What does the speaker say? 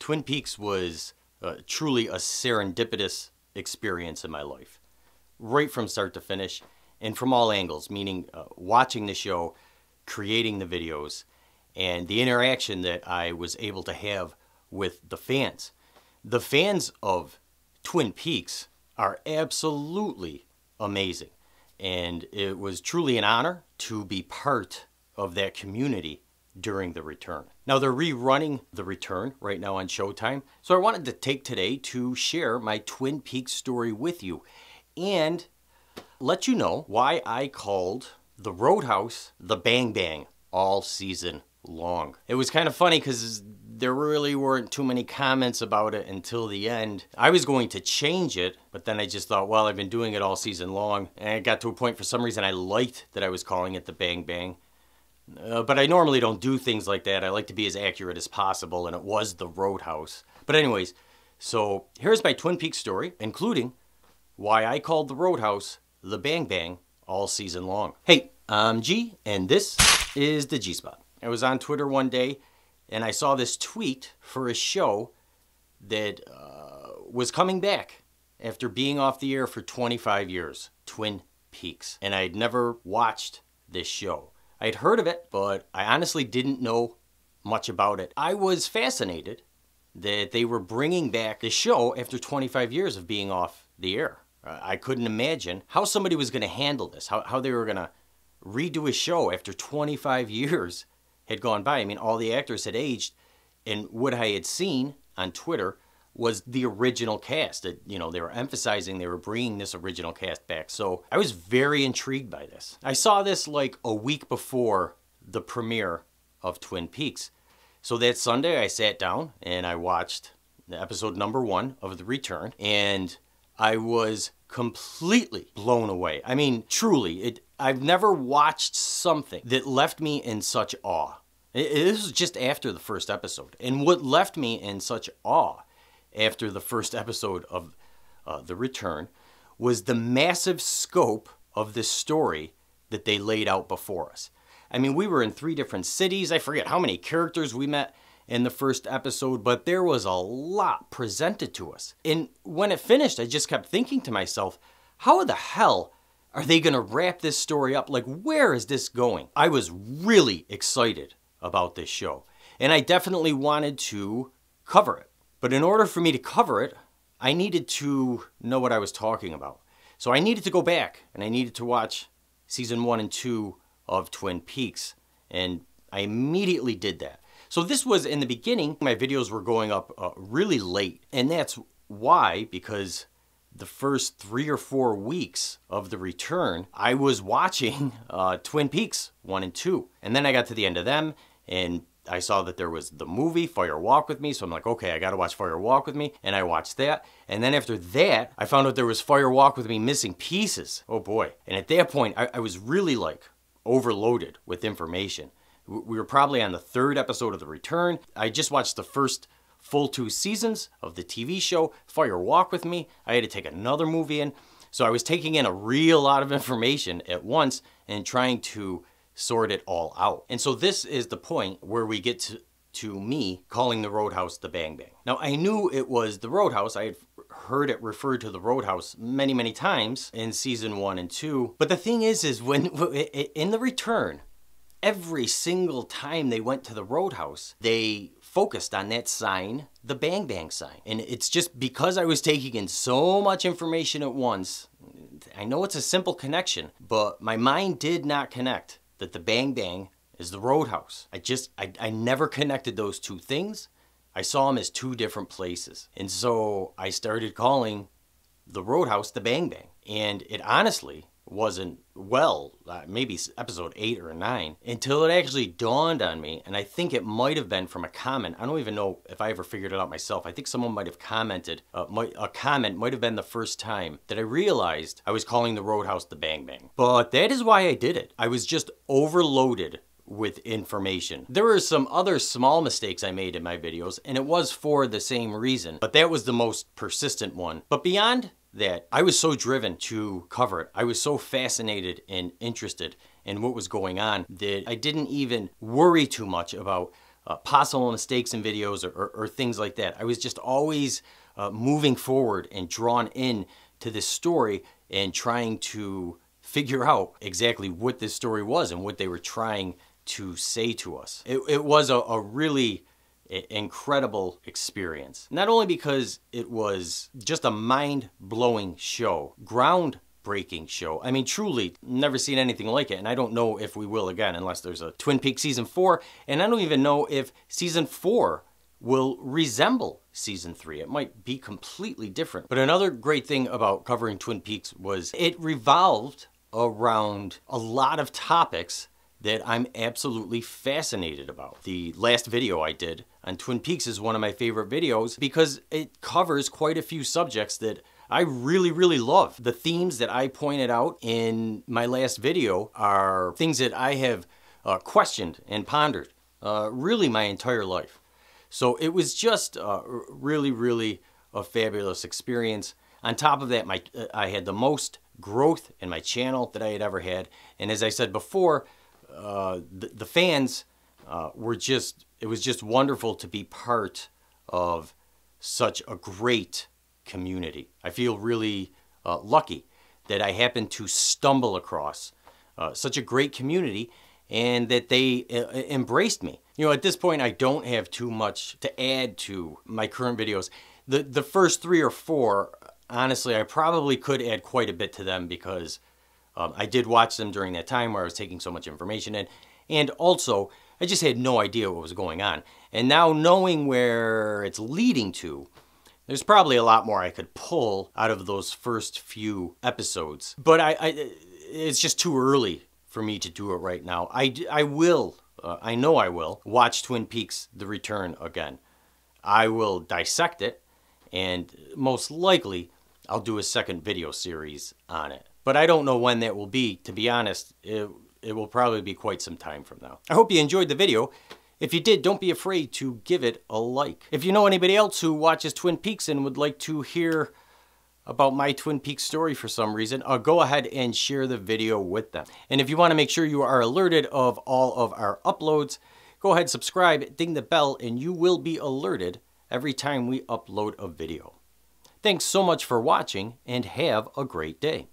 Twin Peaks was truly a serendipitous experience in my life, right from start to finish, and from all angles, meaning watching the show, creating the videos, and the interaction that I was able to have with the fans. The fans of Twin Peaks are absolutely amazing, and it was truly an honor to be part of that community during The Return. Now, they're rerunning The Return right now on Showtime, so I wanted to take today to share my Twin Peaks story with you and let you know why I called the Roadhouse the Bang Bang all season long. It was kind of funny because there really weren't too many comments about it until the end. I was going to change it, but then I just thought, well, I've been doing it all season long, and it got to a point for some reason I liked that I was calling it the Bang Bang. But I normally don't do things like that. I like to be as accurate as possible, and it was the Roadhouse. But anyways, so here's my Twin Peaks story, including why I called the Roadhouse the Bang Bang all season long. Hey, I'm G, and this is the G-Spot. I was on Twitter one day, and I saw this tweet for a show that was coming back after being off the air for 25 years, Twin Peaks. And I had never watched this show. I'd heard of it, but I honestly didn't know much about it. I was fascinated that they were bringing back the show after 25 years of being off the air. I couldn't imagine how somebody was going to handle this, how they were going to redo a show after 25 years had gone by. I mean, all the actors had aged, and what I had seen on Twitter was the original cast. That, you know, they were emphasizing they were bringing this original cast back. So I was very intrigued by this. I saw this like a week before the premiere of Twin Peaks. So that Sunday I sat down and I watched the episode number 1 of The Return, and I was completely blown away. I mean, truly, I've never watched something that left me in such awe. This was just after the first episode. And what left me in such awe after the first episode of The Return was the massive scope of this story that they laid out before us. I mean, we were in 3 different cities. I forget how many characters we met in the first episode, but there was a lot presented to us. And when it finished, I just kept thinking to myself, how the hell are they going to wrap this story up? Like, where is this going? I was really excited about this show, and I definitely wanted to cover it. But in order for me to cover it, I needed to know what I was talking about. So I needed to go back, and I needed to watch season 1 and 2 of Twin Peaks, and I immediately did that. So this was, in the beginning, my videos were going up really late, and that's why, because the first 3 or 4 weeks of The Return, I was watching Twin Peaks 1 and 2. And then I got to the end of them, and I saw that there was the movie, Fire Walk With Me, so I'm like, okay, I gotta watch Fire Walk With Me, and I watched that. And then after that, I found out there was Fire Walk With Me missing pieces. Oh boy. And at that point, I was really like overloaded with information. We were probably on the 3rd episode of The Return. I just watched the first full 2 seasons of the TV show, Fire Walk With Me. I had to take another movie in. So I was taking in a real lot of information at once and trying to sort it all out. And so this is the point where we get to me calling the Roadhouse the Bang Bang. Now, I knew it was the Roadhouse. I had heard it referred to the Roadhouse many, many times in season 1 and 2. But the thing is when in The Return, every single time they went to the Roadhouse, they focused on that sign, the Bang Bang sign. And it's just because I was taking in so much information at once. I know it's a simple connection, but my mind did not connect that the Bang Bang is the Roadhouse. I never connected those 2 things. I saw them as 2 different places. And so I started calling the Roadhouse the Bang Bang. And it honestly wasn't, well, maybe episode 8 or 9, until it actually dawned on me, and I think it might have been from a comment. I don't even know if I ever figured it out myself. I think someone might have commented. A comment might have been the first time that I realized I was calling the Roadhouse the Bang Bang. But that is why I did it. I was just overloaded with information. There were some other small mistakes I made in my videos, and it was for the same reason, but that was the most persistent one. But beyond that, I was so driven to cover it. I was so fascinated and interested in what was going on that I didn't even worry too much about possible mistakes in videos or things like that. I was just always moving forward and drawn in to this story and trying to figure out exactly what this story was and what they were trying to say to us. It was a really incredible experience. Not only because it was just a mind-blowing show, groundbreaking show. I mean, truly, never seen anything like it, and I don't know if we will again unless there's a Twin Peaks Season 4, and I don't even know if Season 4 will resemble Season 3. It might be completely different. But another great thing about covering Twin Peaks was it revolved around a lot of topics that I'm absolutely fascinated about. The last video I did on Twin Peaks is one of my favorite videos because it covers quite a few subjects that I really, really love. The themes that I pointed out in my last video are things that I have questioned and pondered really my entire life. So it was just really, really a fabulous experience. On top of that, I had the most growth in my channel that I had ever had. And as I said before, the fans were just, it was just wonderful to be part of such a great community. I feel really lucky that I happened to stumble across such a great community and that they embraced me. You know, at this point, I don't have too much to add to my current videos. The first 3 or 4, honestly, I probably could add quite a bit to them because I did watch them during that time where I was taking so much information in. And also, I just had no idea what was going on. And now knowing where it's leading to, there's probably a lot more I could pull out of those first few episodes. But it's just too early for me to do it right now. I will, I know I will, watch Twin Peaks: The Return again. I will dissect it, and most likely I'll do a second video series on it. But I don't know when that will be. To be honest, it will probably be quite some time from now. I hope you enjoyed the video. If you did, don't be afraid to give it a like. If you know anybody else who watches Twin Peaks and would like to hear about my Twin Peaks story for some reason, go ahead and share the video with them. And if you want to make sure you are alerted of all of our uploads, go ahead, subscribe, ding the bell, and you will be alerted every time we upload a video. Thanks so much for watching, and have a great day.